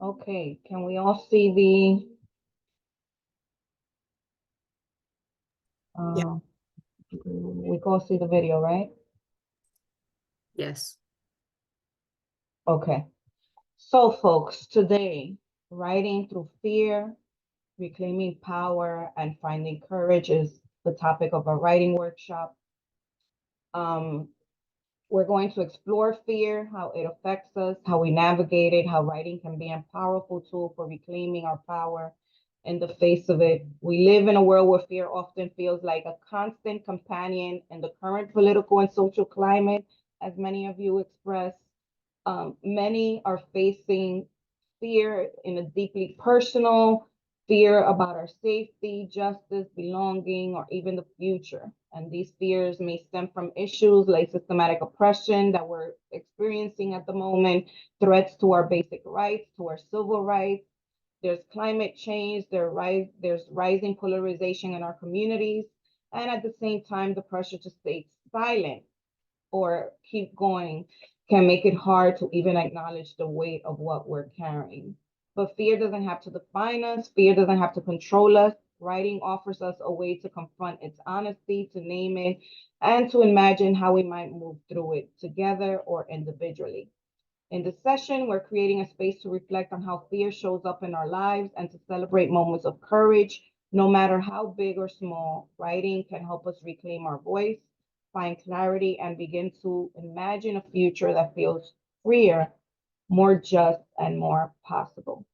Okay, can we all see Yeah. uh, we can all see the video, right? Yes. Okay. So folks, today, writing through fear, reclaiming power, and finding courage is the topic of our writing workshop. Um, we're going to explore fear, how it affects us, how we navigate it, how writing can be a powerful tool for reclaiming our power in the face of it. We live in a world where fear often feels like a constant companion in the current political and social climate, as many of you express. Many are facing fear in a deeply personal fear about our safety, justice, belonging, or even the future. And these fears may stem from issues like systematic oppression that we're experiencing at the moment, threats to our basic rights, to our civil rights. There's climate change, there's rising polarization in our communities, and at the same time, the pressure to stay silent or keep going can make it hard to even acknowledge the weight of what we're carrying. But fear doesn't have to define us, fear doesn't have to control us. Writing offers us a way to confront its honesty, to name it, and to imagine how we might move through it together or individually. In this session, we're creating a space to reflect on how fear shows up in our lives and to celebrate moments of courage. No matter how big or small, writing can help us reclaim our voice, find clarity, and begin to imagine a future that feels freer, more just, and more possible.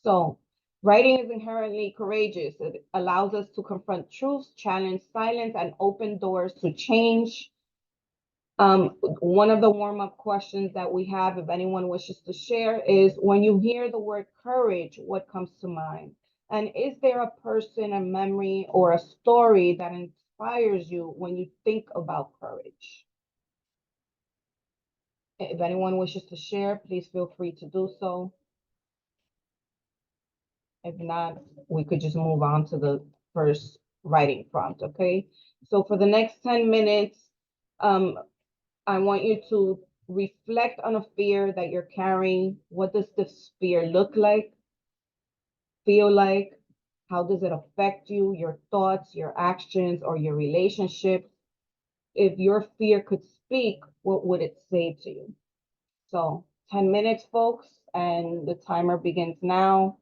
So, writing is inherently courageous. It allows us to confront truths, challenge silence, and open doors to change. One of the warm-up questions that we have, if anyone wishes to share, is when you hear the word courage, what comes to mind? And is there a person, a memory, or a story that inspires you when you think about courage? If anyone wishes to share, please feel free to do so. If not, we could just move on to the first writing prompt, okay? So for the next 10 minutes, um, I want you to reflect on a fear that you're carrying. What does this fear look like, feel like? How does it affect you, your thoughts, your actions, or your relationships? If your fear could speak, what would it say to you? So 10 minutes, folks, and the timer begins now.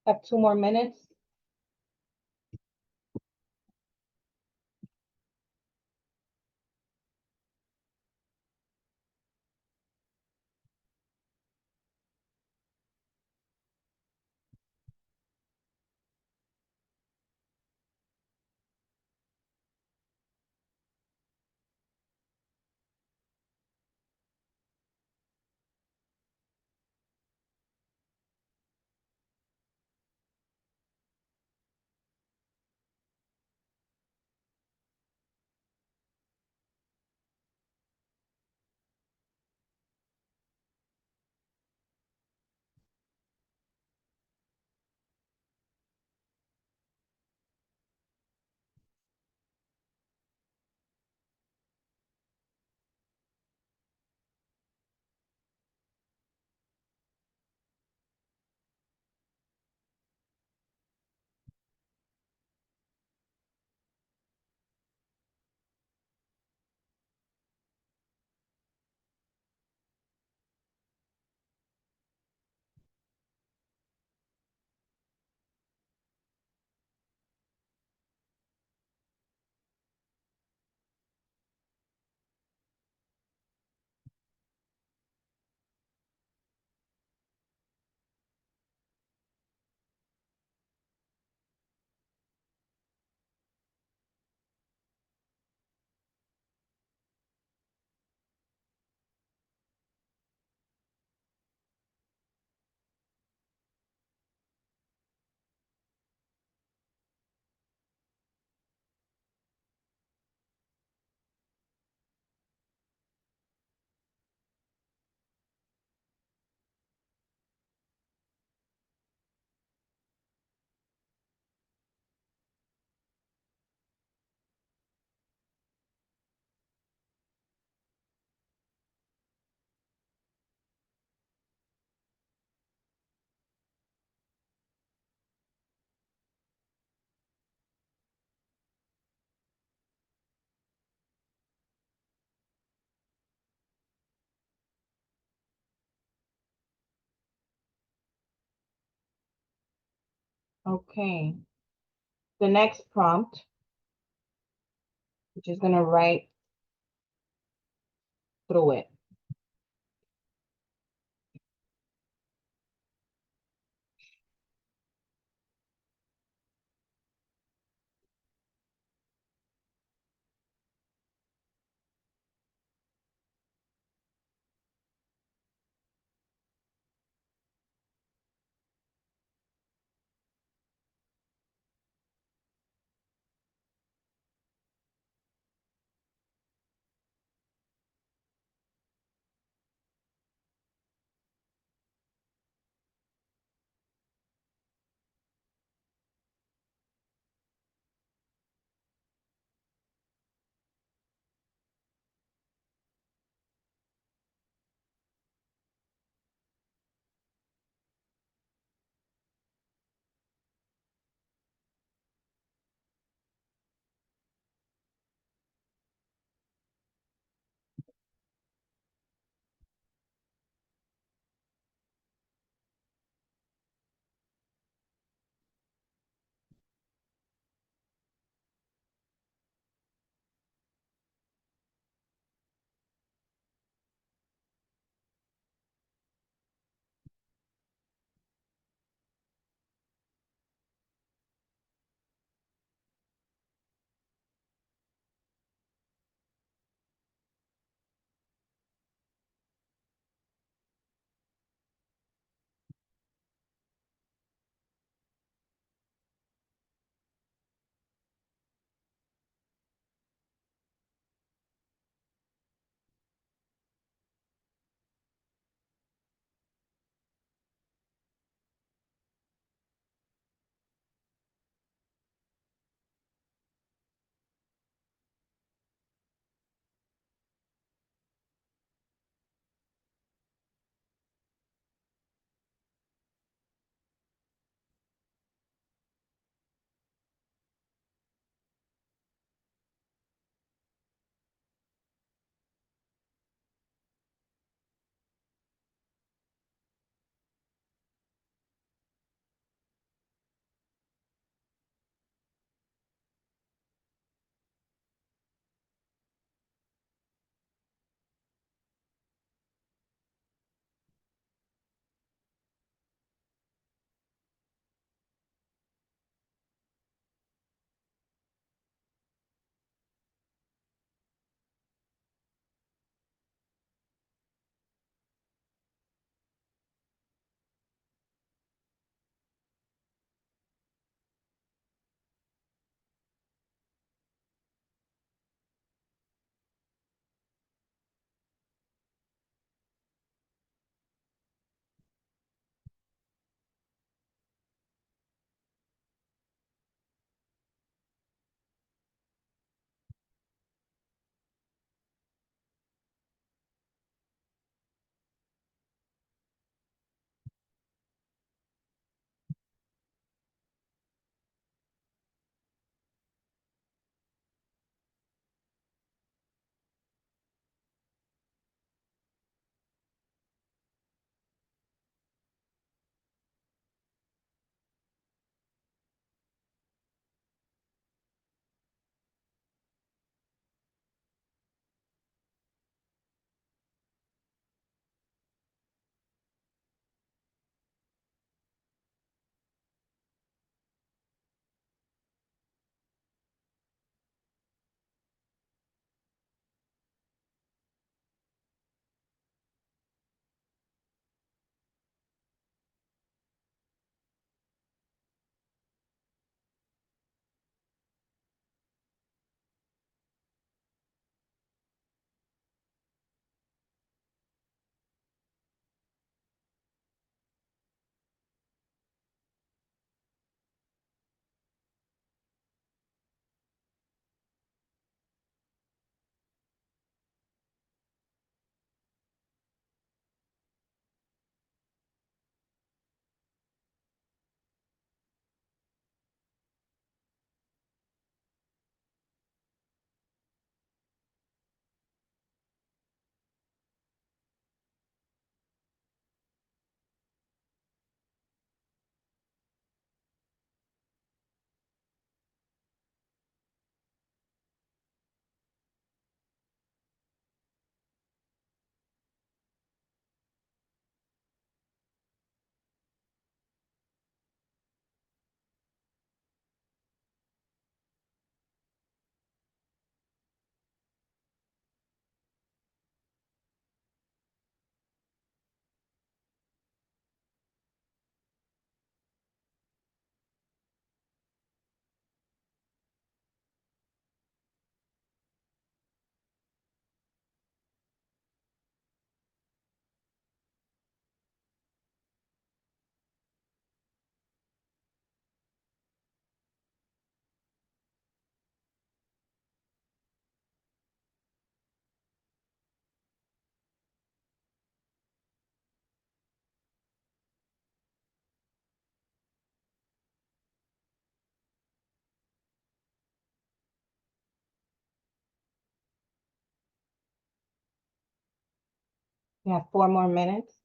Have 2 more minutes. Okay. The next prompt, which is gonna write through it. We have 4 more minutes.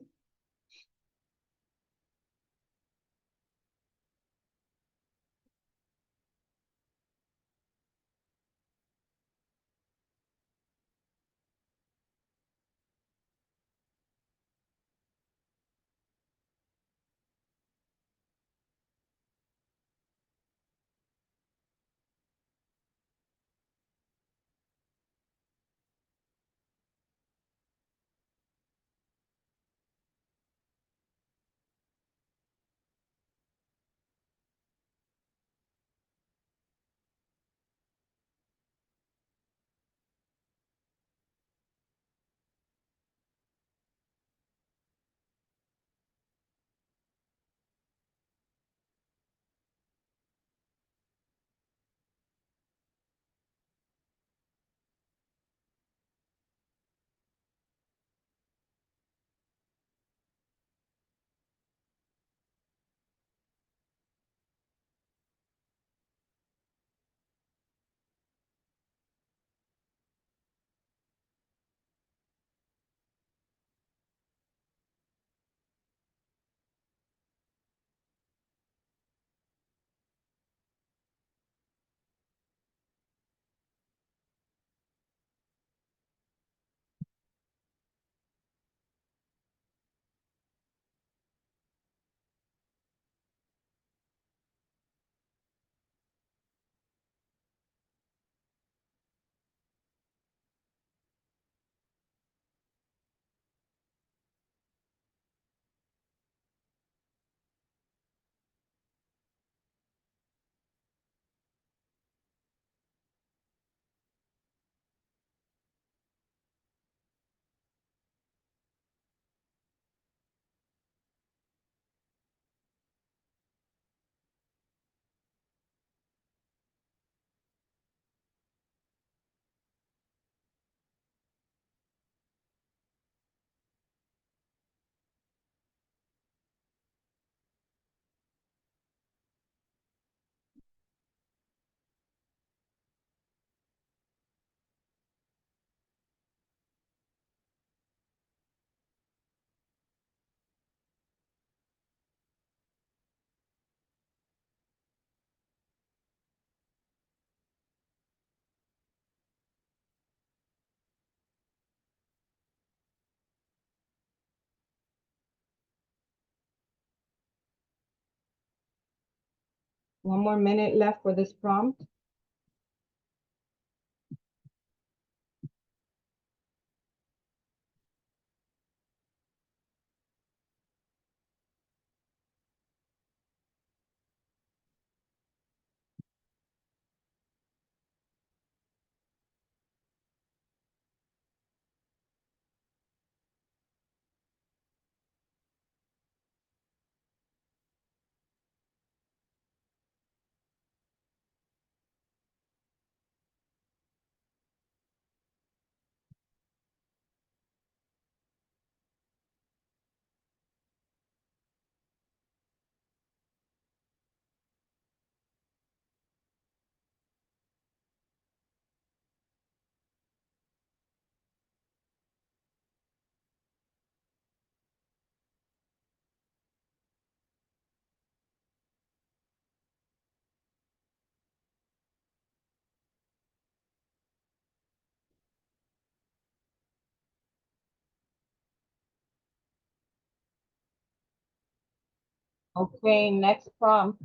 One more minute left for this prompt. Okay, next prompt.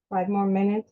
5 more minutes.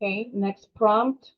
Okay, next prompt.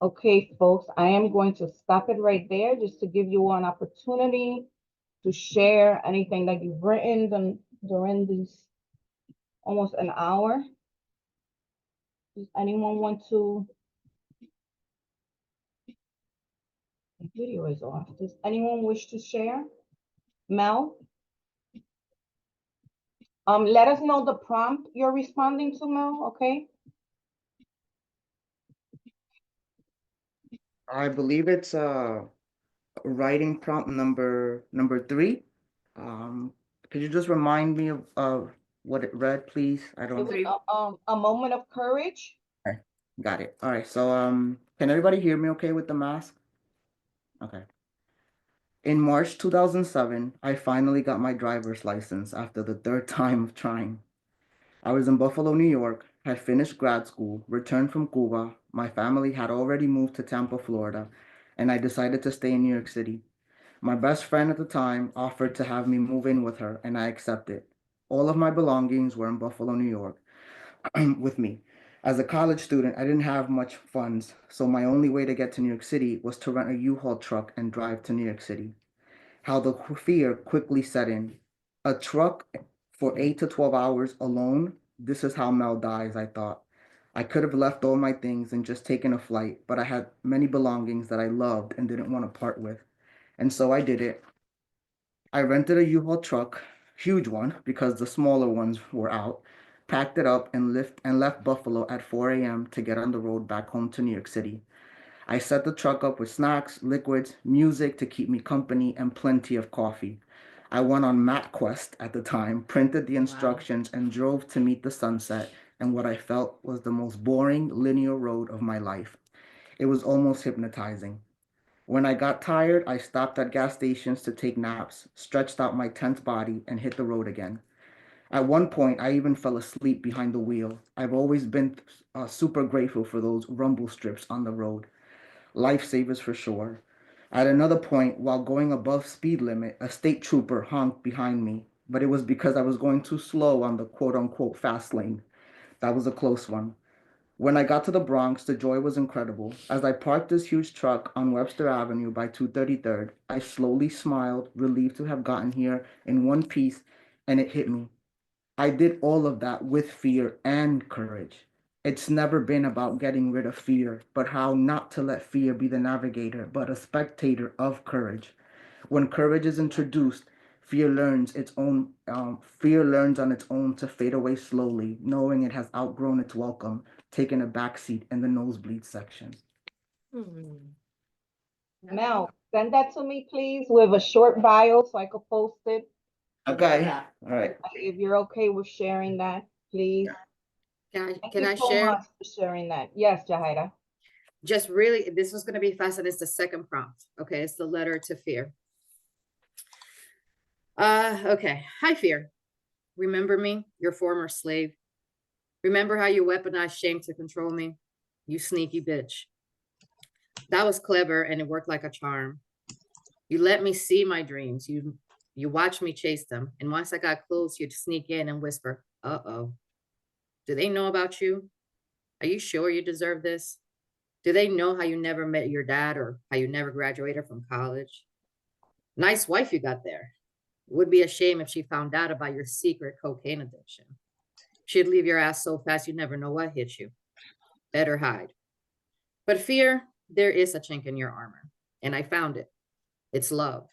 Okay, folks, I am going to stop it right there just to give you an opportunity to share anything that you've written during this almost an hour. Does anyone want to The video is off. Does anyone wish to share? Mel? Let us know the prompt you're responding to, Mel, okay? I believe it's writing prompt number 3. Um, could you just remind me of what it read, please? I It don't. was Three. a moment of courage. Okay, got it. All right. So can everybody hear me okay with the mask? Okay. In March 2007, I finally got my driver's license after the third time of trying. I was in Buffalo, New York, had finished grad school, returned from Cuba. My family had already moved to Tampa, Florida, and I decided to stay in New York City. My best friend at the time offered to have me move in with her, and I accepted. All of my belongings were in Buffalo, New York, with me. As a college student, I didn't have much funds, so my only way to get to New York City was to rent a U-Haul truck and drive to New York City. How the fear quickly set in. A truck for 8 to 12 hours alone? This is how Mel dies, I thought. I could have left all my things and just taken a flight, but I had many belongings that I loved and didn't want to part with. And so I did it. I rented a U-Haul truck, huge one, because the smaller ones were out, packed it up and left Buffalo at 4 a.m. to get on the road back home to New York City. I set the truck up with snacks, liquids, music to keep me company, and plenty of coffee. I went on MapQuest at the time, printed the instructions, and drove to meet the sunset and what I felt was the most boring linear road of my life. It was almost hypnotizing. When I got tired, I stopped at gas stations to take naps, stretched out my tense body, and hit the road again. At one point, I even fell asleep behind the wheel. I've always been super grateful for those rumble strips on the road. Lifesavers for sure. At another point, while going above speed limit, a state trooper honked behind me, but it was because I was going too slow on the quote unquote fast lane. That was a close one. When I got to the Bronx, the joy was incredible. As I parked this huge truck on Webster Avenue by 233rd, I slowly smiled, relieved to have gotten here in one piece, and it hit me. I did all of that with fear and courage. It's never been about getting rid of fear, but how not to let fear be the navigator, but a spectator of courage. When courage is introduced, fear learns on its own to fade away slowly, knowing it has outgrown its welcome, taking a backseat in the nosebleed section. Mel, send that to me, please, with a short bio so I could post it. Okay. All right. If you're okay with sharing that, please. Thank Can you I so share? much for sharing that. Yes, Jahaira. Just really, this was going to be fast, and it's the second prompt. Okay, it's the letter to fear. Okay. Hi, fear. Remember me, your former slave. Remember how you weaponized shame to control me? You sneaky bitch. That was clever, and it worked like a charm. You let me see my dreams. You watched me chase them. And once I got close, you'd sneak in and whisper, uh-oh. Do they know about you? Are you sure you deserve this? Do they know how you never met your dad or how you never graduated from college? Nice wife you got there. It would be a shame if she found out about your secret cocaine addiction. She'd leave your ass so fast you'd never know what hit you. Better hide. But fear, there is a chink in your armor. And I found it. It's love.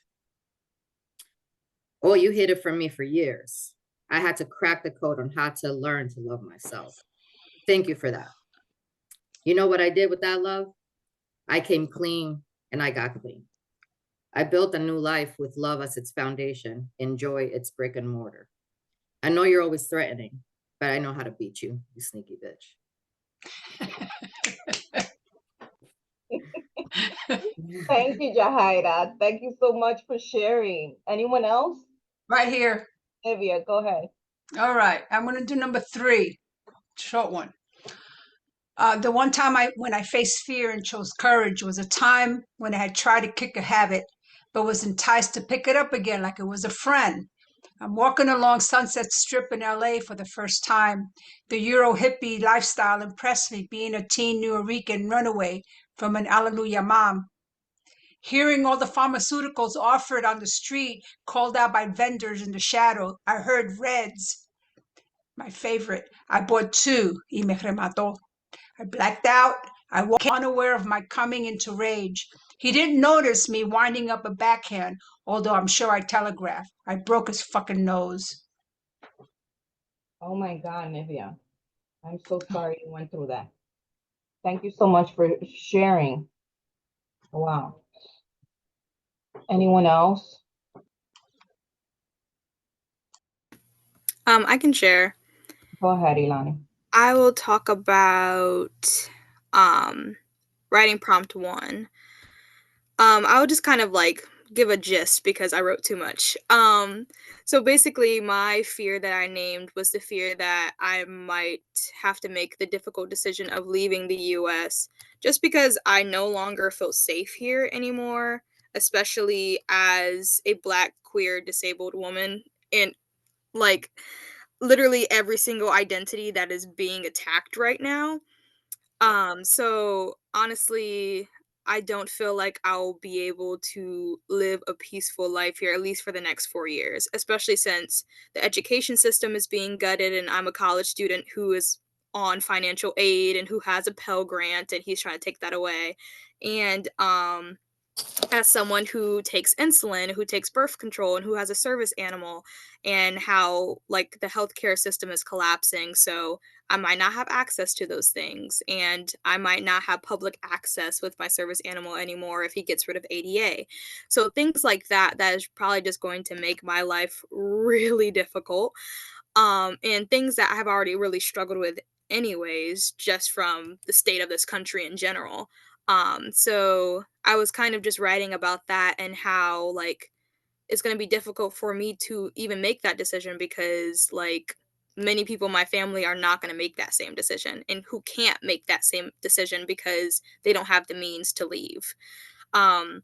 Oh, you hid it from me for years. I had to crack the code on how to learn to love myself. Thank you for that. You know what I did with that love? I came clean and I got clean. I built a new life with love as its foundation and joy its brick and mortar. I know you're always threatening, but I know how to beat you, you sneaky bitch. Thank you, Jahaira. Thank you so much for sharing. Anyone else? Right here. Olivia, go ahead. All right. I'm going to do number 3, short one. The one time when I faced fear and chose courage was a time when I had tried to kick a habit, but was enticed to pick it up again like it was a friend. I'm walking along Sunset Strip in LA for the first time. The Euro hippie lifestyle impressed me, being a teen Nuyorican runaway from an Alleluia mom. Hearing all the pharmaceuticals offered on the street, called out by vendors in the shadow, I heard Reds, my favorite. I bought 2, y me remató. I blacked out. I woke unaware of my coming into rage. He didn't notice me winding up a backhand, although I'm sure I telegraphed. I broke his fucking nose. Oh my God, Nivea. I'm so sorry you went through that. Thank you so much for sharing. Wow. Anyone else? I can share. Go ahead, Ilani. I will talk about writing prompt 1. I will just kind of like give a gist because I wrote too much. So basically my fear that I named was the fear that I might have to make the difficult decision of leaving the US just because I no longer feel safe here anymore, especially as a Black, queer, disabled woman. And like literally every single identity that is being attacked right now. So honestly, I don't feel like I'll be able to live a peaceful life here, at least for the next 4 years, especially since the education system is being gutted and I'm a college student who is on financial aid and who has a Pell Grant and he's trying to take that away. And as someone who takes insulin, who takes birth control, and who has a service animal, and how like the healthcare system is collapsing. So I might not have access to those things, and I might not have public access with my service animal anymore if he gets rid of ADA. So things like that, that is probably just going to make my life really difficult. And things that I have already really struggled with anyways, just from the state of this country in general. So I was kind of just writing about that and how like it's going to be difficult for me to even make that decision because like many people in my family are not going to make that same decision and who can't make that same decision because they don't have the means to leave. And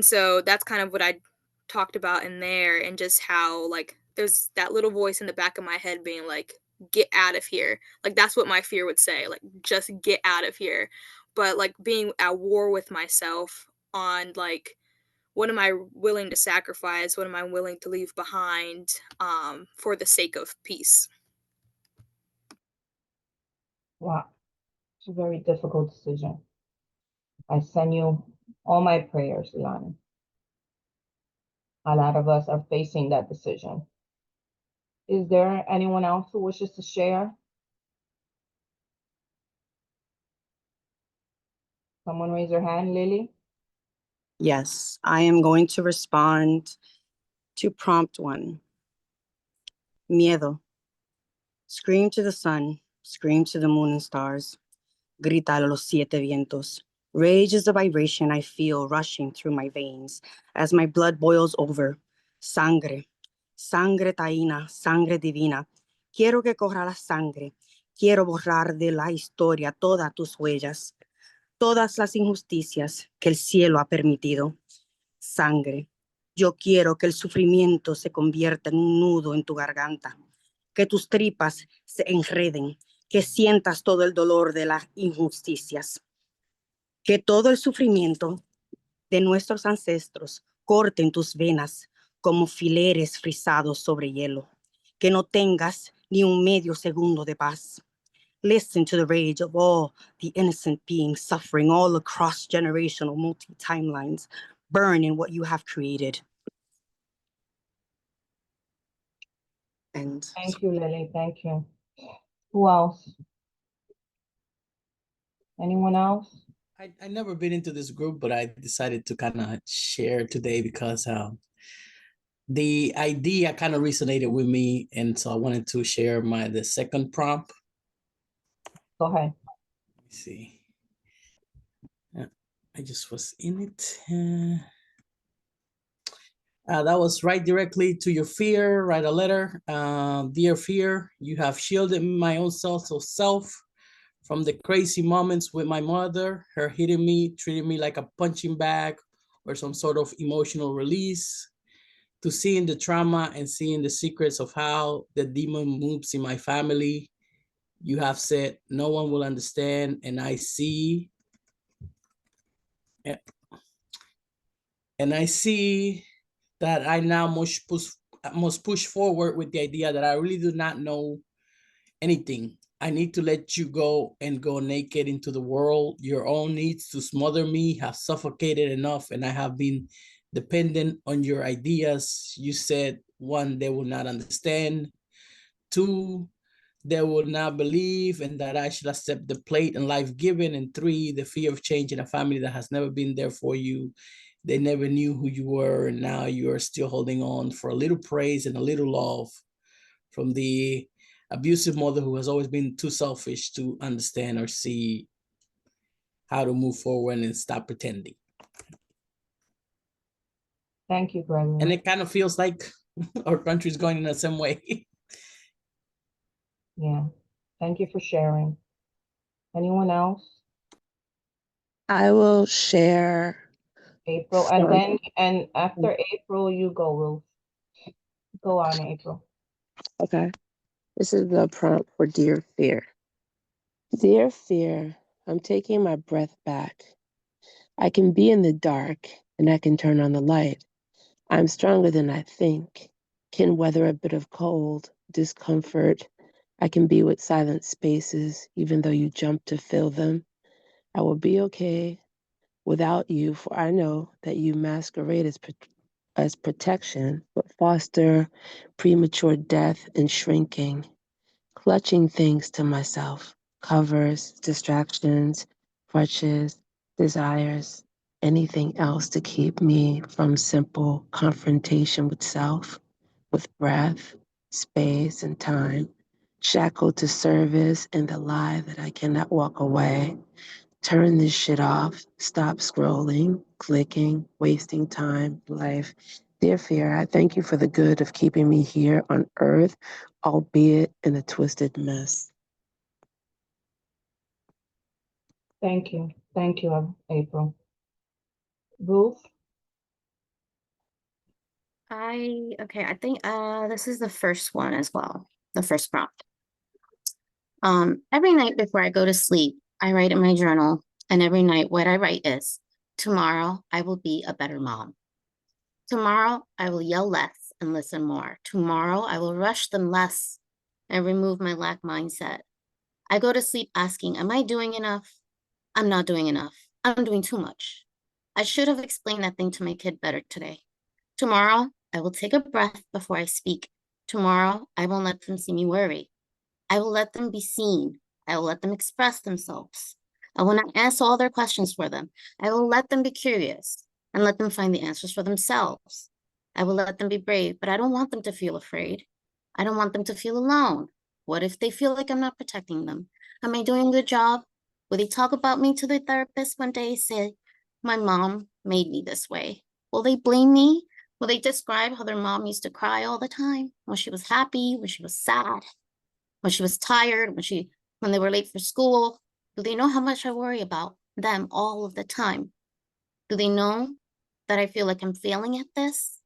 so that's kind of what I talked about in there, and just how like there's that little voice in the back of my head being like, get out of here. Like that's what my fear would say, like just get out of here. But like being at war with myself on like what am I willing to sacrifice, what am I willing to leave behind for the sake of peace. Wow. It's a very difficult decision. I send you all my prayers, Ilani. A lot of us are facing that decision. Is there anyone else who wishes to share? Someone raise their hand, Lily? Yes, I am going to respond to prompt 1. Miedo. Scream to the sun, scream to the moon and stars. Grita a los 7 vientos. Rage is the vibration I feel rushing through my veins as my blood boils over. Sangre. Sangre taína, sangre divina. Quiero que corra la sangre. Quiero borrar de la historia todas tus huellas, todas las injusticias que el cielo ha permitido. Sangre. Yo quiero que el sufrimiento se convierta en un nudo en tu garganta, que tus tripas se enreden, que sientas todo el dolor de las injusticias, que todo el sufrimiento de nuestros ancestros corte en tus venas como fileres frisados sobre hielo, que no tengas ni un medio segundo de paz. Listen to the rage of all the innocent beings suffering all across generational multi-timelines. Burn in what you have created. And Thank you, Lily. Thank you. Who else? Anyone else? I never been into this group, but I decided to kind of share today because the idea kind of resonated with me, and so I wanted to share the second prompt. Go ahead. Let me see. I just was in it. That was write directly to your fear. Write a letter. Dear fear, you have shielded my own self from the crazy moments with my mother, her hitting me, treating me like a punching bag or some sort of emotional release, to seeing the trauma and seeing the secrets of how the demon moves in my family. You have said no one will understand, and I see. And I see that I now must push forward with the idea that I really do not know anything I need to let you go and go naked into the world. Your own needs to smother me have suffocated enough, and I have been dependent on your ideas. You said, one, they will not understand. Two, they will not believe, and that I should accept the plate and life given. And three, the fear of change in a family that has never been there for you. They never knew who you were, and now you are still holding on for a little praise and a little love from the abusive mother who has always been too selfish to understand or see how to move forward and stop pretending. Thank you, Gregory. And it kind of feels like our country is going in the same way. Yeah. Thank you for sharing. Anyone else? I will share. April, and after April, you go, Ruth. Go on, April. Okay. This is the prompt for Dear Fear. Dear Fear, I'm taking my breath back. I can be in the dark and I can turn on the light. I'm stronger than I think, can weather a bit of cold, discomfort. I can be with silent spaces, even though you jump to fill them. I will be okay without you, for I know that you masquerade as protection, but foster premature death and shrinking, clutching things to myself, covers, distractions, crutches, desires, anything else to keep me from simple confrontation with self, with breath, space, and time, shackled to service and the lie that I cannot walk away. Turn this shit off. Stop scrolling, clicking, wasting time, life. Dear Fear, I thank you for the good of keeping me here on earth, albeit in a twisted mess. Thank you. Thank you, April. Ruth? Okay, I think this is the first one as well, the first prompt. Every night before I go to sleep, I write in my journal, and every night what I write is, tomorrow I will be a better mom. Tomorrow I will yell less and listen more. Tomorrow I will rush them less and remove my lack mindset. I go to sleep asking, am I doing enough? I'm not doing enough. I'm doing too much. I should have explained that thing to my kid better today. Tomorrow I will take a breath before I speak. Tomorrow I won't let them see me worry. I will let them be seen. I will let them express themselves. I will not answer all their questions for them. I will let them be curious and let them find the answers for themselves. I will let them be brave, but I don't want them to feel afraid. I don't want them to feel alone. What if they feel like I'm not protecting them? Am I doing a good job? Will they talk about me to the therapist one day, say, my mom made me this way? Will they blame me? Will they describe how their mom used to cry all the time? When she was happy, when she was sad, when she was tired, when they were late for school? Do they know how much I worry about them all of the time? Do they know that I feel like I'm failing at this?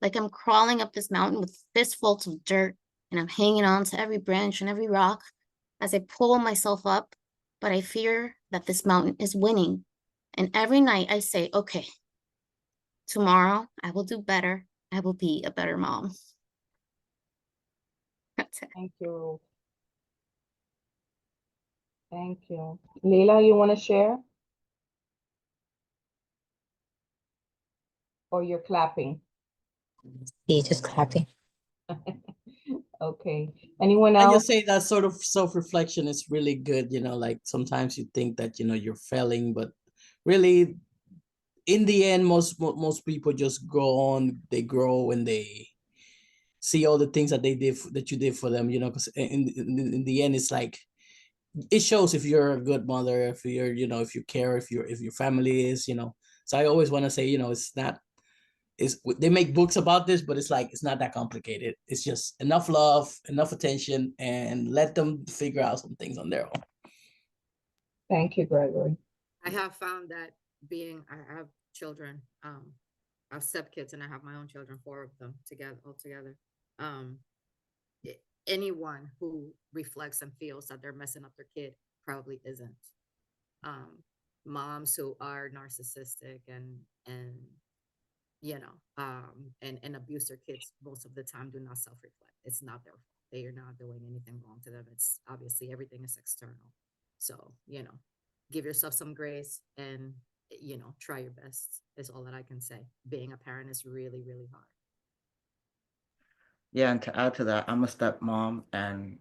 Like I'm crawling up this mountain with fistfuls of dirt and I'm hanging on to every branch and every rock as I pull myself up, but I fear that this mountain is winning. And every night I say, okay, tomorrow I will do better. I will be a better mom. That's it. Thank you, Ruth. Thank you. Leila, you want to share? Or you're clapping? Yeah, just clapping. Okay. Anyone I else? just say that sort of self-reflection is really good, like sometimes you think that, you're failing, but really in the end, most people just go on, they grow and they see all the things that that you did for them, because in the end, it's like, it shows if you're a good mother, if you're, if you care, if your family is, so I always want to say, they make books about this, but it's like, it's not that complicated. It's just enough love, enough attention, and let them figure out some things on their own. Thank you, Gregory. I have found that I have children, I have stepkids and I have my own children, 4 of them all together. Anyone who reflects and feels that they're messing up their kid probably isn't. Moms who are narcissistic and abuse their kids most of the time do not self-reflect. It's not their fault. that you're not doing anything wrong to them. It's obviously everything is external. So, give yourself some grace and, try your best is all that I can say. Being a parent is really, really hard. Yeah, and to add to that, I'm a stepmom, and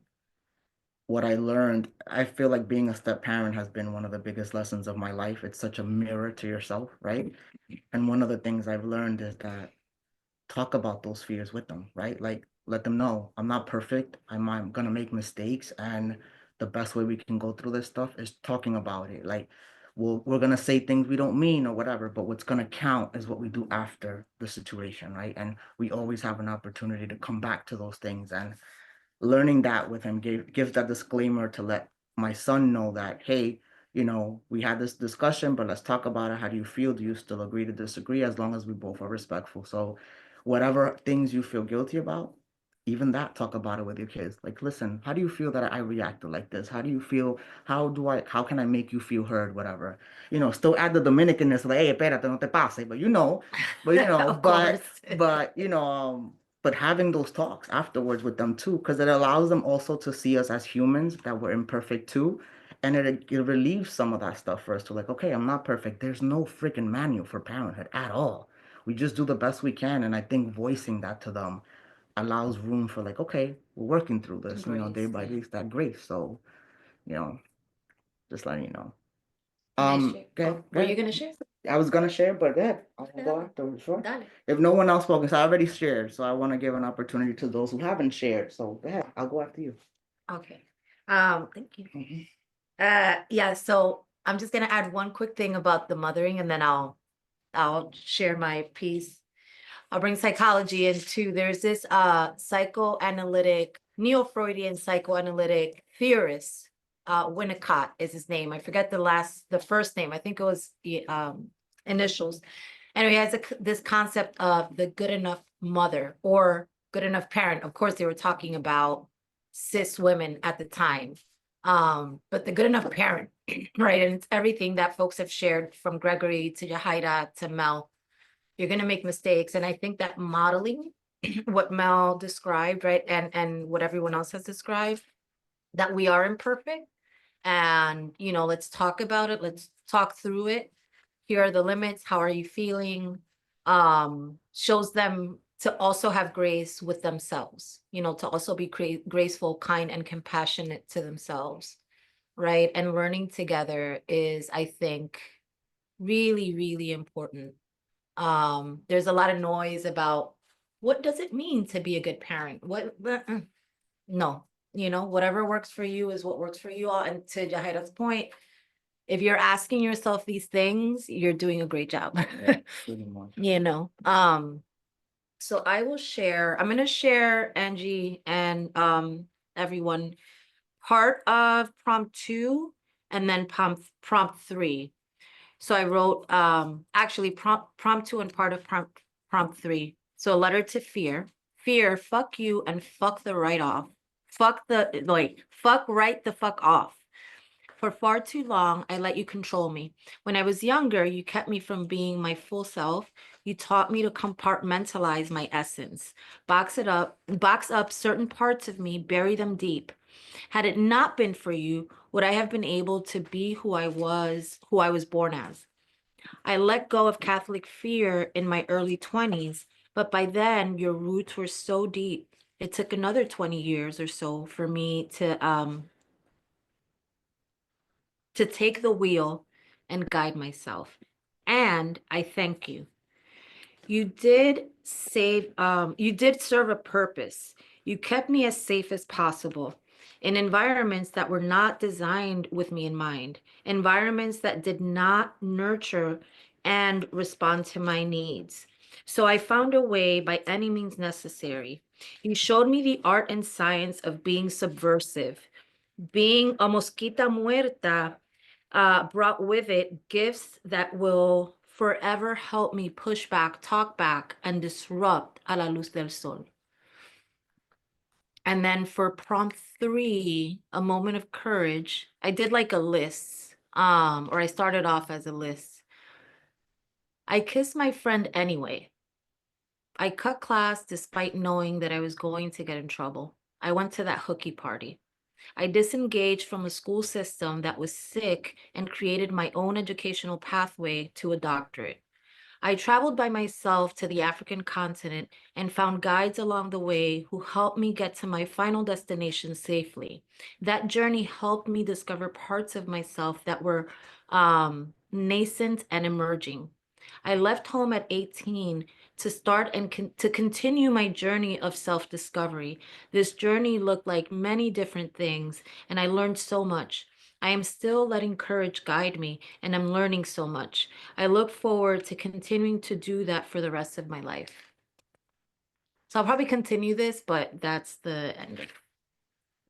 what I learned, I feel like being a step parent has been one of the biggest lessons of my life. It's such a mirror to yourself, right? And one of the things I've learned is that talk about those fears with them, right? Like let them know I'm not perfect. I'm gonna make mistakes, and the best way we can go through this stuff is talking about it. Like we're gonna say things we don't mean or whatever, but what's gonna count is what we do after the situation, right? And we always have an opportunity to come back to those things, and learning that with him gives that disclaimer to let my son know that, hey, we had this discussion, but let's talk about it. How do you feel? Do you still agree to disagree? As long as we both are respectful. So whatever things you feel guilty about, even that, talk about it with your kids. Like, listen, how do you feel that I reacted like this? How do you feel? How can I make you feel heard? Whatever. Still add the Dominicanness, like, hey, espérate, no te pase, but Of course. but but having those talks afterwards with them too, because it allows them also to see us as humans, that we're imperfect too. And it relieves some of that stuff for us to like, okay, I'm not perfect. There's no freaking manual for parenthood at all. We just do the best we can. And I think voicing that to them allows room for like, okay, we're working through this, day by day, that grace. So, you know, just letting you know. Were you gonna share? I was gonna share, but yeah, I'll go after, sure. Dale. If no one else spoken, so I already shared, so I want to give an opportunity to those who haven't shared. So go ahead, I'll go after you. Okay. Thank you. Yeah, so I'm just gonna add one quick thing about the mothering, and then I'll share my piece. I'll bring psychology into, there's this psychoanalytic, neo-Freudian psychoanalytic theorist, Winnicott is his name. I forget the first name. I think it was initials. And he has this concept of the good enough mother or good enough parent. Of course, they were talking about cis women at the time. But the good enough parent, right? And it's everything that folks have shared, from Gregory to Yahaira to Mel. You're going to make mistakes. And I think that modeling what Mel described, right? And what everyone else has described, that we are imperfect. And, let's talk about it. Let's talk through it. Here are the limits. How are you feeling? Shows them to also have grace with themselves, to also be graceful, kind, and compassionate to themselves, right? And learning together is, I think, really, really important. There's a lot of noise about what does it mean to be a good parent? No, whatever works for you is what works for you all. And to Jahaira's point, if you're asking yourself these things, you're doing a great job. Yeah, pretty much. So I will share, I'm gonna share, Angy and everyone, part of prompt 2 and then prompt 3. So I wrote actually prompt 2 and part of prompt 3. So a letter to fear. Fear, fuck you and fuck the right off. Fuck right the fuck off. For far too long, I let you control me. When I was younger, you kept me from being my full self. You taught me to compartmentalize my essence, box up certain parts of me, bury them deep. Had it not been for you, would I have been able to be who I was born as? I let go of Catholic fear in my early 20s, but by then your roots were so deep. It took another 20 years or so for me to take the wheel and guide myself. And I thank you. You did serve a purpose. You kept me as safe as possible in environments that were not designed with me in mind, environments that did not nurture and respond to my needs. So I found a way by any means necessary. You showed me the art and science of being subversive. Being a mosquita muerta brought with it gifts that will forever help me push back, talk back, and disrupt a la luz del sol. And then for prompt 3, a moment of courage, I did like a list, or I started off as a list. I kissed my friend anyway. I cut class despite knowing that I was going to get in trouble. I went to that hooky party. I disengaged from a school system that was sick and created my own educational pathway to a doctorate. I traveled by myself to the African continent and found guides along the way who helped me get to my final destination safely. That journey helped me discover parts of myself that were nascent and emerging. I left home at 18 to start and to continue my journey of self-discovery. This journey looked like many different things, and I learned so much. I am still letting courage guide me, and I'm learning so much. I look forward to continuing to do that for the rest of my life. So I'll probably continue this, but that's the end of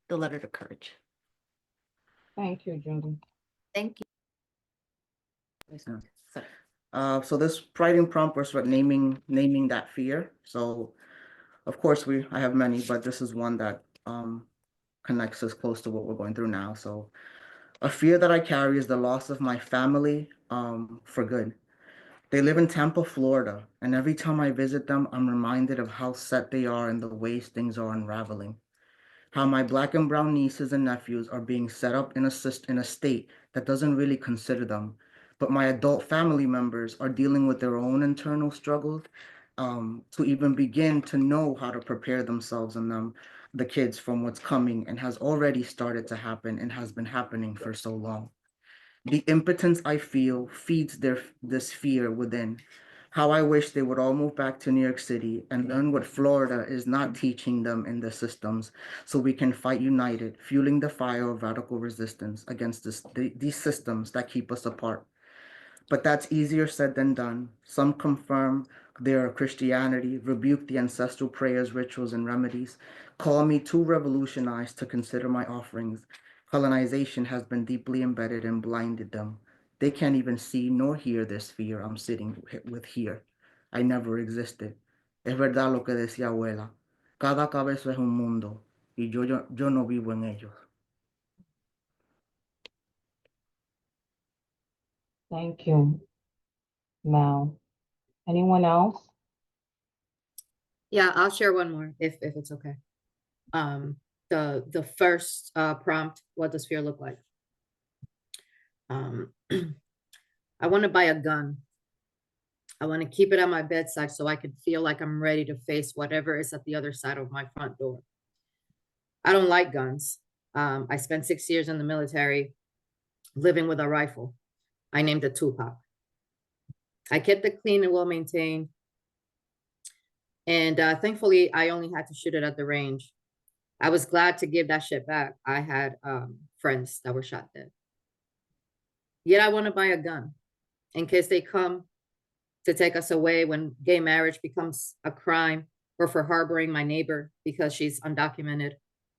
the letter to courage. Thank you, Judy. Thank you. Yeah. So this writing prompt was about naming that fear. So of course I have many, but this is one that connects us close to what we're going through now. So a fear that I carry is the loss of my family for good. They live in Tampa, Florida, and every time I visit them, I'm reminded of how set they are and the ways things are unraveling. How my black and brown nieces and nephews are being set up in a state that doesn't really consider them. But my adult family members are dealing with their own internal struggles to even begin to know how to prepare themselves and the kids from what's coming and has already started to happen and has been happening for so long. The impotence I feel feeds this fear within. How I wish they would all move back to New York City and learn what Florida is not teaching them in the systems, so we can fight united, fueling the fire of radical resistance against these systems that keep us apart. But that's easier said than done. Some confirm their Christianity, rebuke the ancestral prayers, rituals, and remedies, call me too revolutionized to consider my offerings. Colonization has been deeply embedded and blinded them. They can't even see nor hear this fear I'm sitting with here. I never existed. Es verdad lo que decía abuela. Cada cabeza es un mundo, y yo no vivo en ellos. Thank you, Mel. Anyone else? Yeah, I'll share one more if it's okay. The first prompt, what does fear look like? I want to buy a gun. I want to keep it at my bedside so I can feel like I'm ready to face whatever is at the other side of my front door. I don't like guns. I spent 6 years in the military living with a rifle. I named it Tupac. I kept it clean and well maintained. And thankfully, I only had to shoot it at the range. I was glad to give that shit back. I had friends that were shot dead. Yet I want to buy a gun in case they come to take us away when gay marriage becomes a crime, or for harboring my neighbor because she's undocumented,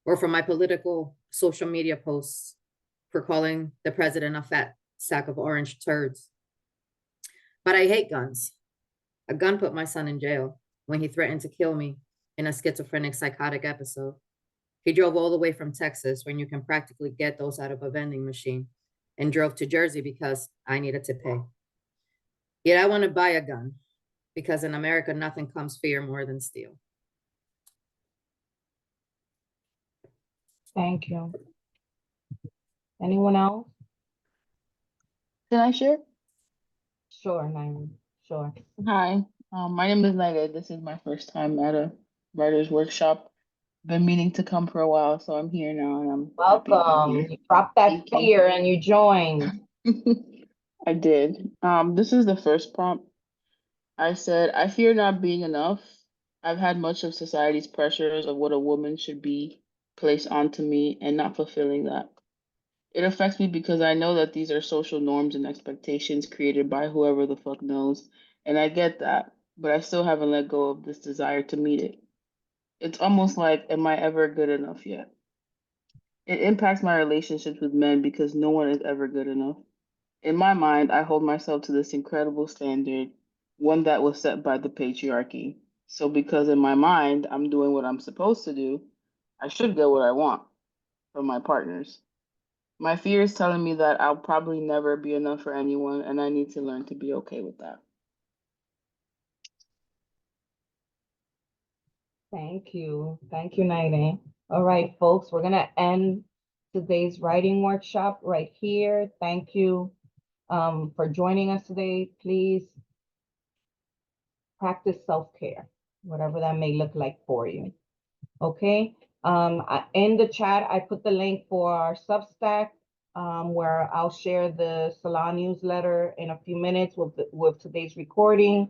or for my political social media posts for calling the president a fat sack of orange turds. But I hate guns. A gun put my son in jail when he threatened to kill me in a schizophrenic psychotic episode. He drove all the way from Texas, when you can practically get those out of a vending machine, and drove to Jersey because I needed to pay. Yet I want to buy a gun because in America, nothing comes fear more than steel. Thank you. Anyone else? Can I share? Sure, Naima. Sure. Hi, my name is Naida. This is my first time at a writer's workshop. Been meaning to come for a while, so I'm here now, and I'm happy to be Welcome. here. You dropped that Thank you. fear and you joined. I did. This is the first prompt. I said, I fear not being enough. I've had much of society's pressures of what a woman should be placed onto me and not fulfilling that. It affects me because I know that these are social norms and expectations created by whoever the fuck knows, and I get that, but I still haven't let go of this desire to meet it. It's almost like, am I ever good enough yet? It impacts my relationships with men because no one is ever good enough. In my mind, I hold myself to this incredible standard, one that was set by the patriarchy. So because in my mind, I'm doing what I'm supposed to do, I should get what I want from my partners. My fear is telling me that I'll probably never be enough for anyone, and I need to learn to be okay with that. Thank you. Thank you, Naide. All right, folks, we're gonna end today's writing workshop right here. Thank you for joining us today. Please practice self-care, whatever that may look like for you. Okay. In the chat, I put the link for our Substack, where I'll share the Salon newsletter in a few minutes with today's recording,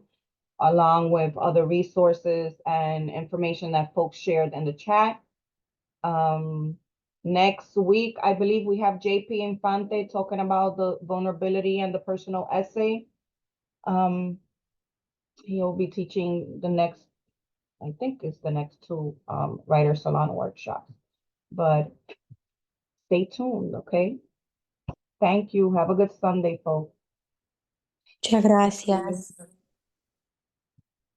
along with other resources and information that folks shared in the chat. Next week, I believe we have JP Infante talking about the vulnerability and the personal essay. He'll be teaching the next, I think it's the next two writer salon workshops, but stay tuned, okay? Thank you. Have a good Sunday, folks. Muchas gracias.